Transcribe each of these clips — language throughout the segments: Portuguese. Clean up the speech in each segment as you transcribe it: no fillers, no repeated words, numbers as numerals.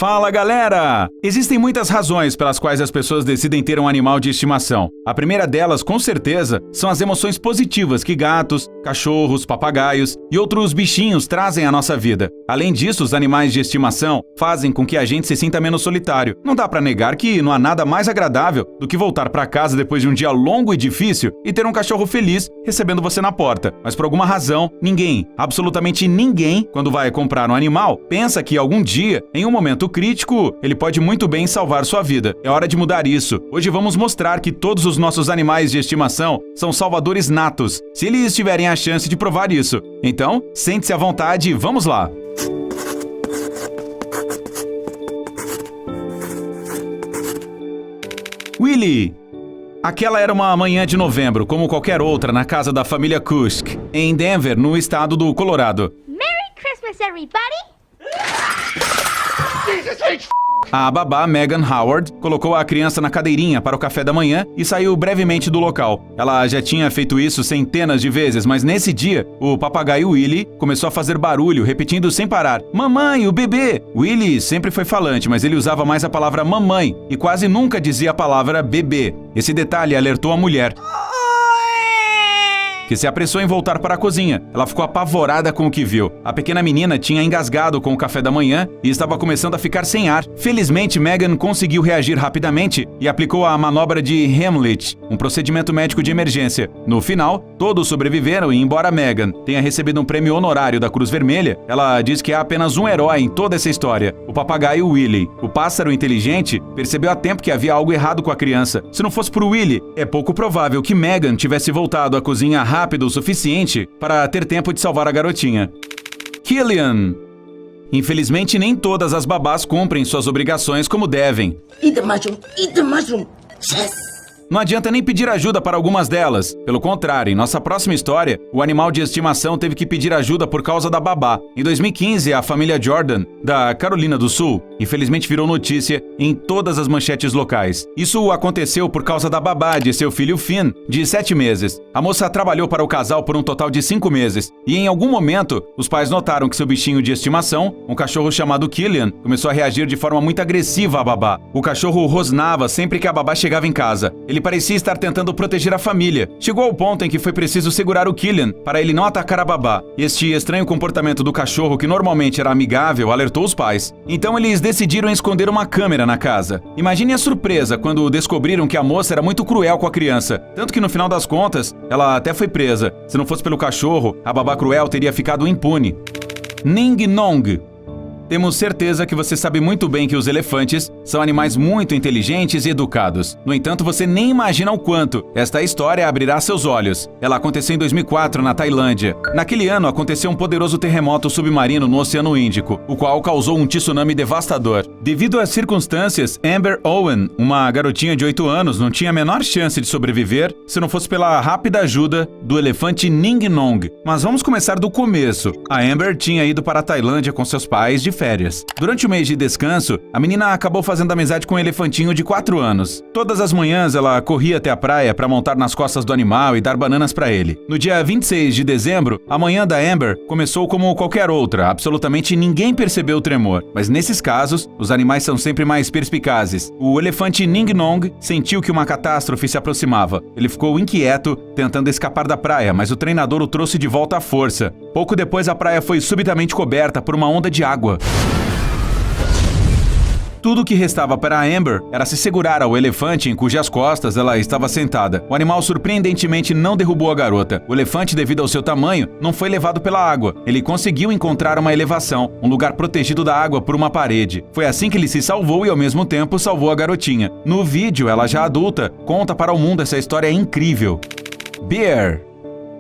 Fala, galera! Existem muitas razões pelas quais as pessoas decidem ter um animal de estimação. A primeira delas, com certeza, são as emoções positivas que gatos, cachorros, papagaios e outros bichinhos trazem à nossa vida. Além disso, os animais de estimação fazem com que a gente se sinta menos solitário. Não dá pra negar que não há nada mais agradável do que voltar pra casa depois de um dia longo e difícil e ter um cachorro feliz recebendo você na porta. Mas por alguma razão, ninguém, absolutamente ninguém, quando vai comprar um animal, pensa que algum dia, em um momento crítico, ele pode muito bem salvar sua vida. É hora de mudar isso. Hoje vamos mostrar que todos os nossos animais de estimação são salvadores natos, se eles tiverem a chance de provar isso. Então, sente-se à vontade e vamos lá! Willy! Aquela era uma manhã de novembro, como qualquer outra, na casa da família Kusk, em Denver, no estado do Colorado. Merry Christmas, everybody! A babá, Megan Howard, colocou a criança na cadeirinha para o café da manhã e saiu brevemente do local. Ela já tinha feito isso centenas de vezes, mas nesse dia, o papagaio Willy começou a fazer barulho, repetindo sem parar: "Mamãe, o bebê!" Willy sempre foi falante, mas ele usava mais a palavra mamãe e quase nunca dizia a palavra bebê. Esse detalhe alertou a mulher, que se apressou em voltar para a cozinha. Ela ficou apavorada com o que viu. A pequena menina tinha engasgado com o café da manhã e estava começando a ficar sem ar. Felizmente, Megan conseguiu reagir rapidamente e aplicou a manobra de Heimlich, um procedimento médico de emergência. No final, todos sobreviveram e, embora Megan tenha recebido um prêmio honorário da Cruz Vermelha, ela diz que há apenas um herói em toda essa história: o papagaio Willy. O pássaro inteligente percebeu a tempo que havia algo errado com a criança. Se não fosse por Willy, é pouco provável que Megan tivesse voltado à cozinha rápido o suficiente para ter tempo de salvar a garotinha. Killian. Infelizmente, nem todas as babás cumprem suas obrigações como devem. Eat the mushroom, eat the mushroom. Yes. Não adianta nem pedir ajuda para algumas delas. Pelo contrário, em nossa próxima história, o animal de estimação teve que pedir ajuda por causa da babá. Em 2015, a família Jordan, da Carolina do Sul, infelizmente virou notícia em todas as manchetes locais. Isso aconteceu por causa da babá de seu filho Finn, de 7 meses. A moça trabalhou para o casal por um total de 5 meses. E em algum momento, os pais notaram que seu bichinho de estimação, um cachorro chamado Killian, começou a reagir de forma muito agressiva à babá. O cachorro rosnava sempre que a babá chegava em casa. Ele parecia estar tentando proteger a família. Chegou ao ponto em que foi preciso segurar o Killian para ele não atacar a babá. Este estranho comportamento do cachorro, que normalmente era amigável, alertou os pais. Então eles decidiram esconder uma câmera na casa. Imagine a surpresa quando descobriram que a moça era muito cruel com a criança. Tanto que no final das contas, ela até foi presa. Se não fosse pelo cachorro, a babá cruel teria ficado impune. Ning Nong. Temos certeza que você sabe muito bem que os elefantes são animais muito inteligentes e educados. No entanto, você nem imagina o quanto esta história abrirá seus olhos. Ela aconteceu em 2004, na Tailândia. Naquele ano, aconteceu um poderoso terremoto submarino no Oceano Índico, o qual causou um tsunami devastador. Devido às circunstâncias, Amber Owen, uma garotinha de 8 anos, não tinha a menor chance de sobreviver se não fosse pela rápida ajuda do elefante Ning Nong. Mas vamos começar do começo. A Amber tinha ido para a Tailândia com seus pais de férias. Durante o mês de descanso, a menina acabou fazendo amizade com um elefantinho de 4 anos. Todas as manhãs ela corria até a praia para montar nas costas do animal e dar bananas para ele. No dia 26 de dezembro, a manhã da Amber começou como qualquer outra. Absolutamente ninguém percebeu o tremor. Mas nesses casos, os animais são sempre mais perspicazes. O elefante Ning Nong sentiu que uma catástrofe se aproximava. Ele ficou inquieto, tentando escapar da praia, mas o treinador o trouxe de volta à força. Pouco depois, a praia foi subitamente coberta por uma onda de água. Tudo o que restava para a Amber era se segurar ao elefante em cujas costas ela estava sentada. O animal surpreendentemente não derrubou a garota. O elefante, devido ao seu tamanho, não foi levado pela água. Ele conseguiu encontrar uma elevação, um lugar protegido da água por uma parede. Foi assim que ele se salvou e ao mesmo tempo salvou a garotinha. No vídeo, ela já adulta, conta para o mundo essa história incrível. Bear.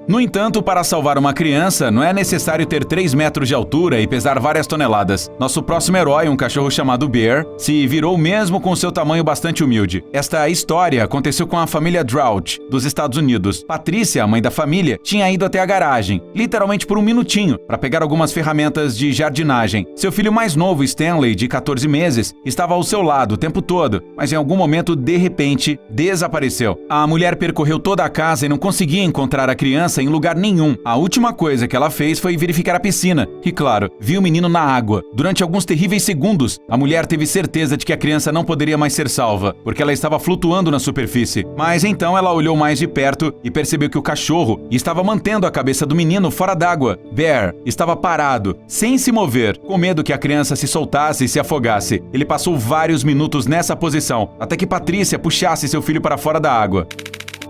No entanto, para salvar uma criança, não é necessário ter 3 metros de altura e pesar várias toneladas. Nosso próximo herói, um cachorro chamado Bear, se virou mesmo com seu tamanho bastante humilde. Esta história aconteceu com a família Drought, dos Estados Unidos. Patrícia, a mãe da família, tinha ido até a garagem, literalmente por um minutinho, para pegar algumas ferramentas de jardinagem. Seu filho mais novo, Stanley, de 14 meses, estava ao seu lado o tempo todo, mas em algum momento, de repente, desapareceu. A mulher percorreu toda a casa e não conseguia encontrar a criança criança em lugar nenhum. A última coisa que ela fez foi verificar a piscina e, claro, viu o menino na água. Durante alguns terríveis segundos, a mulher teve certeza de que a criança não poderia mais ser salva, porque ela estava flutuando na superfície. Mas então ela olhou mais de perto e percebeu que o cachorro estava mantendo a cabeça do menino fora d'água. Bear estava parado, sem se mover, com medo que a criança se soltasse e se afogasse. Ele passou vários minutos nessa posição, até que Patrícia puxasse seu filho para fora da água.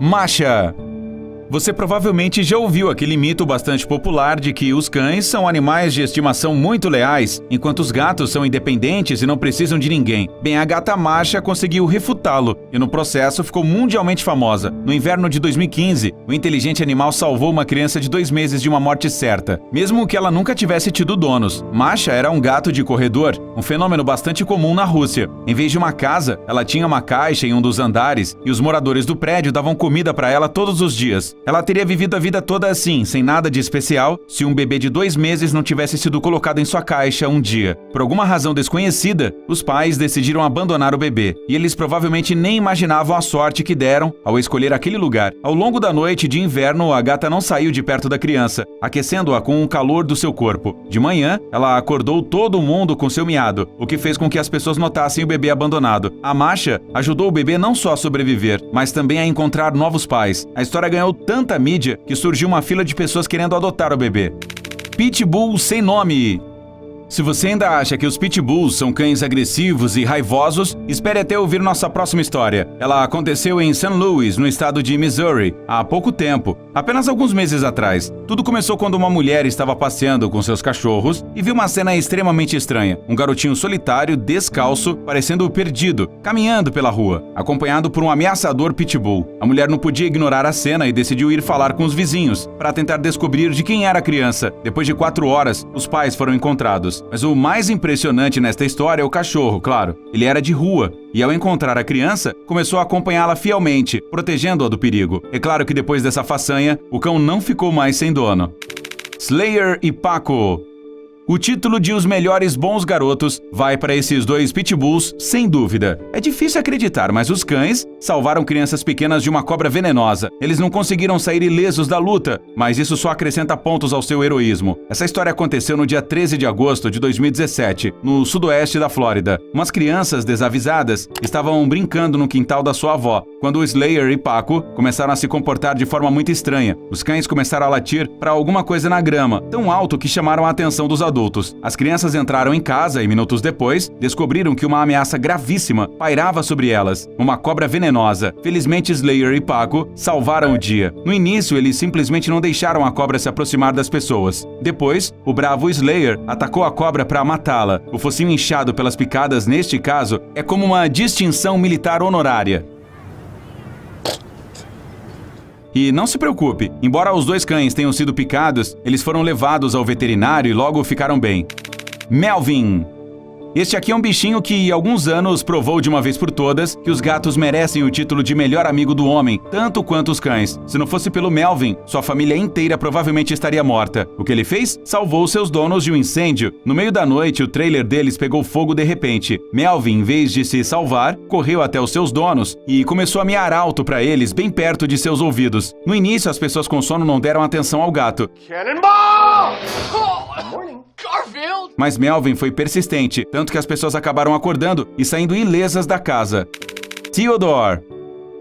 Masha! Você provavelmente já ouviu aquele mito bastante popular de que os cães são animais de estimação muito leais, enquanto os gatos são independentes e não precisam de ninguém. Bem, a gata Masha conseguiu refutá-lo e no processo ficou mundialmente famosa. No inverno de 2015, o inteligente animal salvou uma criança de 2 meses de uma morte certa, mesmo que ela nunca tivesse tido donos. Masha era um gato de corredor, um fenômeno bastante comum na Rússia. Em vez de uma casa, ela tinha uma caixa em um dos andares e os moradores do prédio davam comida para ela todos os dias. Ela teria vivido a vida toda assim, sem nada de especial, se um bebê de 2 meses não tivesse sido colocado em sua caixa um dia. Por alguma razão desconhecida, os pais decidiram abandonar o bebê, e eles provavelmente nem imaginavam a sorte que deram ao escolher aquele lugar. Ao longo da noite de inverno, a gata não saiu de perto da criança, aquecendo-a com o calor do seu corpo. De manhã, ela acordou todo mundo com seu miado, o que fez com que as pessoas notassem o bebê abandonado. A Masha ajudou o bebê não só a sobreviver, mas também a encontrar novos pais. A história ganhou tanta mídia que surgiu uma fila de pessoas querendo adotar o bebê. Pitbull sem nome. Se você ainda acha que os pitbulls são cães agressivos e raivosos, espere até ouvir nossa próxima história. Ela aconteceu em St. Louis, no estado de Missouri, há pouco tempo, apenas alguns meses atrás. Tudo começou quando uma mulher estava passeando com seus cachorros e viu uma cena extremamente estranha. Um garotinho solitário, descalço, parecendo perdido, caminhando pela rua, acompanhado por um ameaçador pitbull. A mulher não podia ignorar a cena e decidiu ir falar com os vizinhos para tentar descobrir de quem era a criança. Depois de 4 horas, os pais foram encontrados. Mas o mais impressionante nesta história é o cachorro, claro. Ele era de rua e, ao encontrar a criança, começou a acompanhá-la fielmente, protegendo-a do perigo. É claro que depois dessa façanha, o cão não ficou mais sem dono. Slayer e Paco. O título de Os Melhores Bons Garotos vai para esses 2 pitbulls, sem dúvida. É difícil acreditar, mas os cães salvaram crianças pequenas de uma cobra venenosa. Eles não conseguiram sair ilesos da luta, mas isso só acrescenta pontos ao seu heroísmo. Essa história aconteceu no dia 13 de agosto de 2017, no sudoeste da Flórida. Umas crianças desavisadas estavam brincando no quintal da sua avó, quando o Slayer e Paco começaram a se comportar de forma muito estranha. Os cães começaram a latir para alguma coisa na grama, tão alto que chamaram a atenção dos adultos. As crianças entraram em casa e, minutos depois, descobriram que uma ameaça gravíssima pairava sobre elas, uma cobra venenosa. Felizmente, Slayer e Paco salvaram o dia. No início, eles simplesmente não deixaram a cobra se aproximar das pessoas. Depois, o bravo Slayer atacou a cobra para matá-la. O focinho inchado pelas picadas, neste caso, é como uma distinção militar honorária. E não se preocupe, embora os 2 cães tenham sido picados, eles foram levados ao veterinário e logo ficaram bem. Melvin. Este aqui é um bichinho que, há alguns anos, provou de uma vez por todas que os gatos merecem o título de melhor amigo do homem, tanto quanto os cães. Se não fosse pelo Melvin, sua família inteira provavelmente estaria morta. O que ele fez? Salvou seus donos de um incêndio. No meio da noite, o trailer deles pegou fogo de repente. Melvin, em vez de se salvar, correu até os seus donos e começou a miar alto para eles, bem perto de seus ouvidos. No início, as pessoas com sono não deram atenção ao gato. Cannonball! Good morning, Garfield! Mas Melvin foi persistente, tanto que as pessoas acabaram acordando e saindo ilesas da casa. Theodore.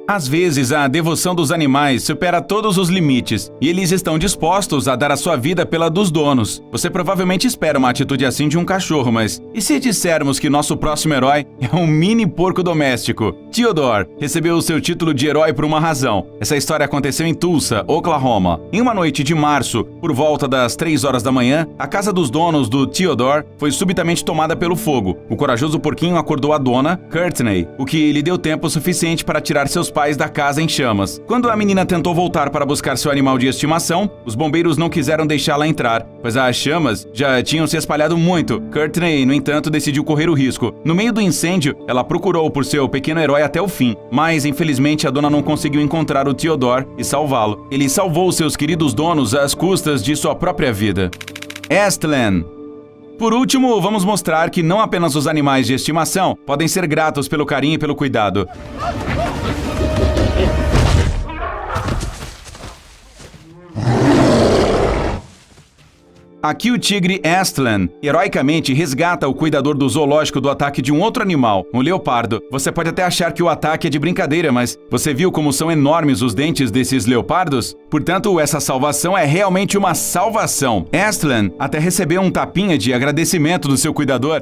Às vezes, a devoção dos animais supera todos os limites e eles estão dispostos a dar a sua vida pela dos donos. Você provavelmente espera uma atitude assim de um cachorro, mas e se dissermos que nosso próximo herói é um mini porco doméstico? Theodore recebeu o seu título de herói por uma razão. Essa história aconteceu em Tulsa, Oklahoma. Em uma noite de março, por volta das 3 horas da manhã, a casa dos donos do Theodore foi subitamente tomada pelo fogo. O corajoso porquinho acordou a dona, Courtney, o que lhe deu tempo suficiente para tirar seus pais da casa em chamas. Quando a menina tentou voltar para buscar seu animal de estimação, os bombeiros não quiseram deixá-la entrar, pois as chamas já tinham se espalhado muito. Courtney, no entanto, decidiu correr o risco. No meio do incêndio, ela procurou por seu pequeno herói até o fim, mas infelizmente a dona não conseguiu encontrar o Theodore e salvá-lo. Ele salvou seus queridos donos às custas de sua própria vida. Estlen. Por último, vamos mostrar que não apenas os animais de estimação podem ser gratos pelo carinho e pelo cuidado. Aqui o tigre Astlan heroicamente resgata o cuidador do zoológico do ataque de um outro animal, um leopardo. Você pode até achar que o ataque é de brincadeira, mas você viu como são enormes os dentes desses leopardos? Portanto, essa salvação é realmente uma salvação. Astlan até recebeu um tapinha de agradecimento do seu cuidador.